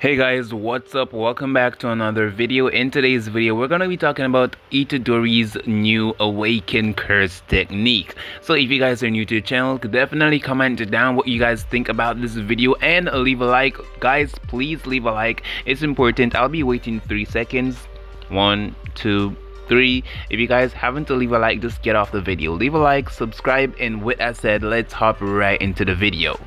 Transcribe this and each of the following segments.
Hey guys, what's up? Welcome back to another video. In today's video, we're going to be talking about Itadori's new Awaken Curse technique. So if you guys are new to the channel, definitely comment down what you guys think about this video and leave a like. Guys, please leave a like. It's important. I'll be waiting 3 seconds. 1, 2, 3. If you guys haven't to leave a like, just get off the video. Leave a like, subscribe, and with that said, let's hop right into the video.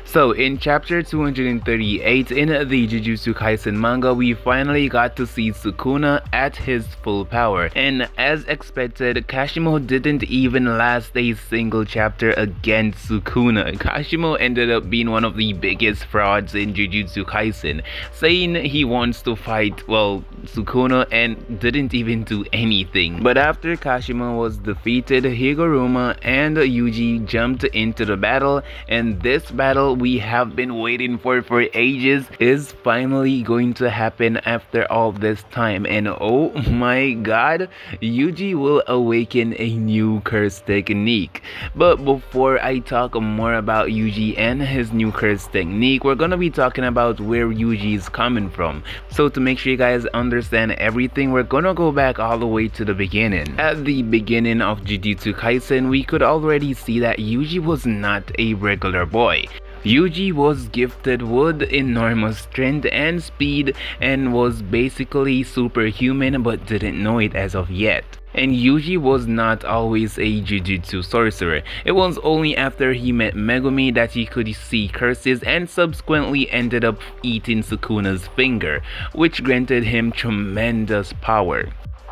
So in chapter 238 in the Jujutsu Kaisen manga, we finally got to see Sukuna at his full power, and as expected, Kashimo didn't even last a single chapter against Sukuna. Kashimo ended up being one of the biggest frauds in Jujutsu Kaisen, saying he wants to fight, Sukuna, and didn't even do anything. But after Kashimo was defeated, Higuruma and Yuji jumped into the battle, and this battle we have been waiting for ages is finally going to happen after all this time. And oh my god, Yuji will awaken a new curse technique. But before I talk more about Yuji and his new curse technique, we're gonna be talking about where Yuji is coming from. So to make sure you guys understand everything, we're gonna go back all the way to the beginning. At the beginning of Jujutsu Kaisen, we could already see that Yuji was not a regular boy. Yuji was gifted with enormous strength and speed and was basically superhuman but didn't know it as of yet. And Yuji was not always a Jujutsu sorcerer. It was only after he met Megumi that he could see curses and subsequently ended up eating Sukuna's finger, which granted him tremendous power.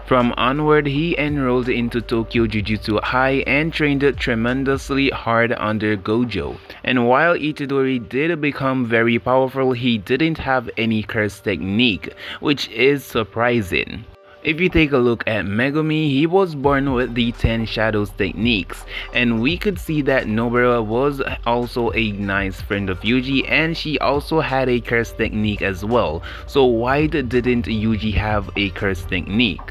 From onward, he enrolled into Tokyo Jujutsu High and trained tremendously hard under Gojo. And while Itadori did become very powerful, he didn't have any curse technique, which is surprising. If you take a look at Megumi, he was born with the 10 Shadows techniques, and we could see that Nobara was also a nice friend of Yuji, and she also had a curse technique as well. So why didn't Yuji have a curse technique?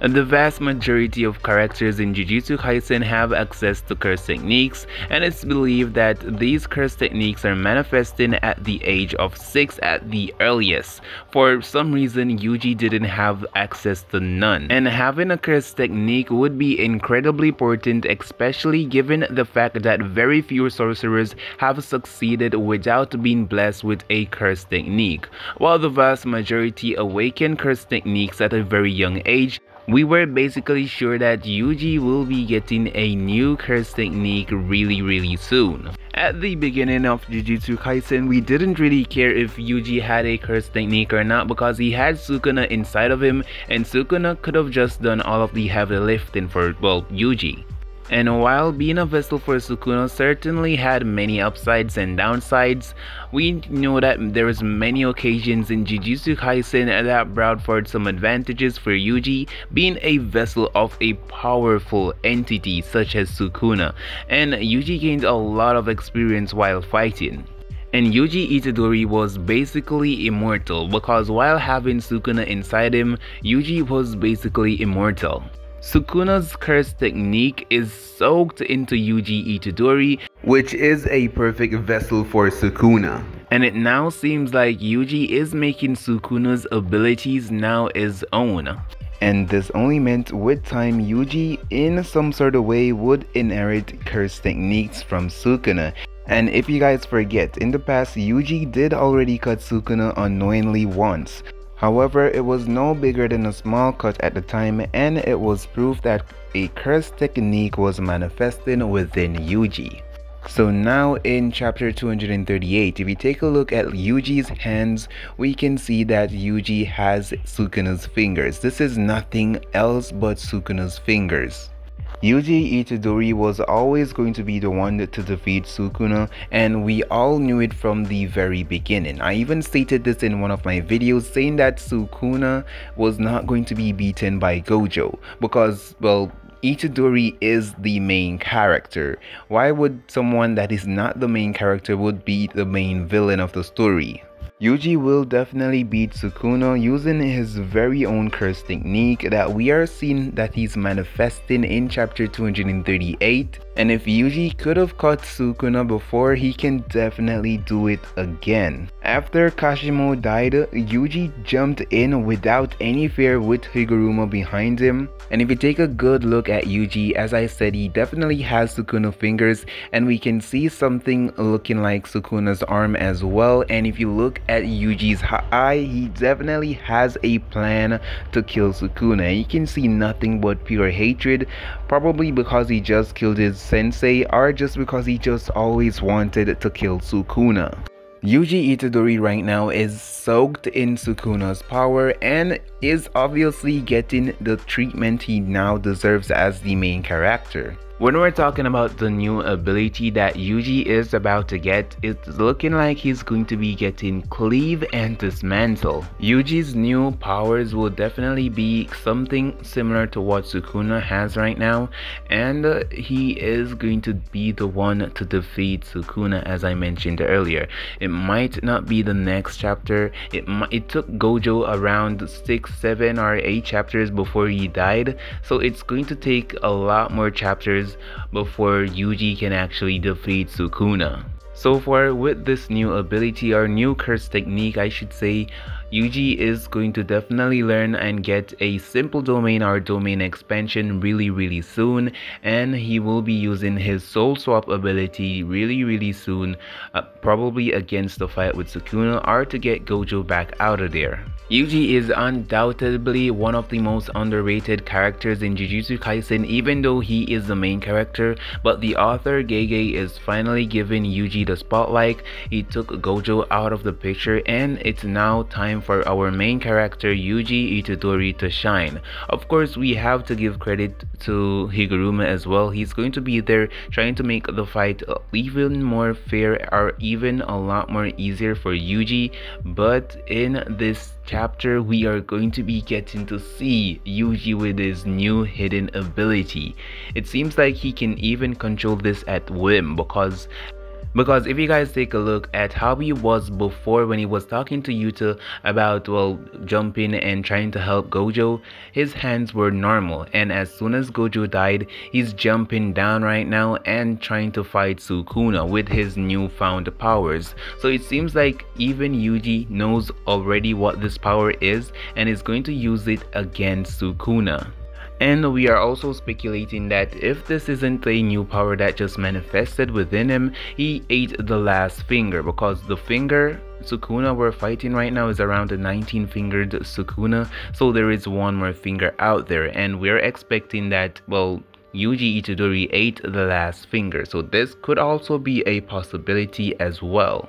The vast majority of characters in Jujutsu Kaisen have access to curse techniques, and it's believed that these curse techniques are manifesting at the age of 6 at the earliest. For some reason, Yuji didn't have access to none, and having a curse technique would be incredibly important, especially given the fact that very few sorcerers have succeeded without being blessed with a curse technique. While the vast majority awaken curse techniques at a very young age, we were basically sure that Yuji will be getting a new curse technique really soon. At the beginning of Jujutsu Kaisen, we didn't really care if Yuji had a curse technique or not because he had Sukuna inside of him, and Sukuna could have just done all of the heavy lifting for, Yuji. And while being a vessel for Sukuna certainly had many upsides and downsides, we know that there was many occasions in Jujutsu Kaisen that brought forth some advantages for Yuji being a vessel of a powerful entity such as Sukuna, and Yuji gained a lot of experience while fighting. And Yuji Itadori was basically immortal because while having Sukuna inside him, Yuji was basically immortal. Sukuna's curse technique is soaked into Yuji Itadori, which is a perfect vessel for Sukuna. And it now seems like Yuji is making Sukuna's abilities now his own. And this only meant with time Yuji in some sort of way would inherit curse techniques from Sukuna. And if you guys forget, in the past Yuji did already cut Sukuna unknowingly once. However, it was no bigger than a small cut at the time, and it was proof that a curse technique was manifesting within Yuji. So now in chapter 238, if we take a look at Yuji's hands, we can see that Yuji has Sukuna's fingers. This is nothing else but Sukuna's fingers. Yuji Itadori was always going to be the one to defeat Sukuna, and we all knew it from the very beginning. I even stated this in one of my videos saying that Sukuna was not going to be beaten by Gojo because, Itadori is the main character. Why would someone that is not the main character would be the main villain of the story? Yuji will definitely beat Sukuna using his very own curse technique that we are seeing that he's manifesting in chapter 238, And if Yuji could have caught Sukuna before, he can definitely do it again. After Kashimo died, Yuji jumped in without any fear with Higuruma behind him. And if you take a good look at Yuji, as I said, he definitely has Sukuna fingers, and we can see something looking like Sukuna's arm as well. And if you look at Yuji's eye, he definitely has a plan to kill Sukuna. You can see nothing but pure hatred, probably because he just killed his sensei, or just because he just always wanted to kill Sukuna. Yuji Itadori right now is soaked in Sukuna's power and is obviously getting the treatment he now deserves as the main character. When we're talking about the new ability that Yuji is about to get, it's looking like he's going to be getting Cleave and Dismantle. Yuji's new powers will definitely be something similar to what Sukuna has right now, and he is going to be the one to defeat Sukuna, as I mentioned earlier. It might not be the next chapter. It took Gojo around 6, 7 or 8 chapters before he died, so it's going to take a lot more chapters before Yuji can actually defeat Sukuna. So far, with this new ability or new curse technique, I should say, Yuji is going to definitely learn and get a simple domain or domain expansion really soon, and he will be using his soul swap ability really soon, probably against the fight with Sukuna or to get Gojo back out of there. Yuji is undoubtedly one of the most underrated characters in Jujutsu Kaisen, even though he is the main character, but the author Gege is finally giving Yuji the spotlight. He took Gojo out of the picture, and it's now time for our main character Yuji Itadori to shine. Of course, we have to give credit to Higuruma as well. He's going to be there trying to make the fight even more fair or even a lot more easier for Yuji, but in this chapter we are going to be getting to see Yuji with his new hidden ability. It seems like he can even control this at whim, because if you guys take a look at how he was before when he was talking to Yuta about, well, jumping and trying to help Gojo, his hands were normal, and as soon as Gojo died, he's jumping down right now and trying to fight Sukuna with his newfound powers. So it seems like even Yuji knows already what this power is and is going to use it against Sukuna. And we are also speculating that if this isn't a new power that just manifested within him, he ate the last finger, because the finger Sukuna we're fighting right now is around a 19-fingered Sukuna, so there is one more finger out there, and we're expecting that, well, Yuji Itadori ate the last finger, so this could also be a possibility as well.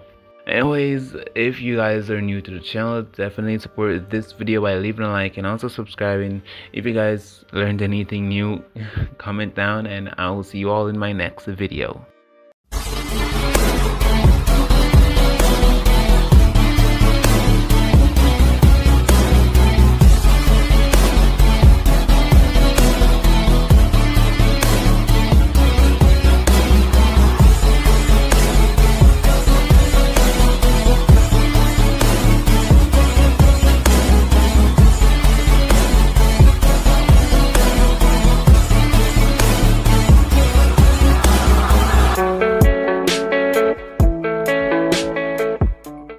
Anyways, if you guys are new to the channel, definitely support this video by leaving a like and also subscribing. If you guys learned anything new, comment down, and I will see you all in my next video.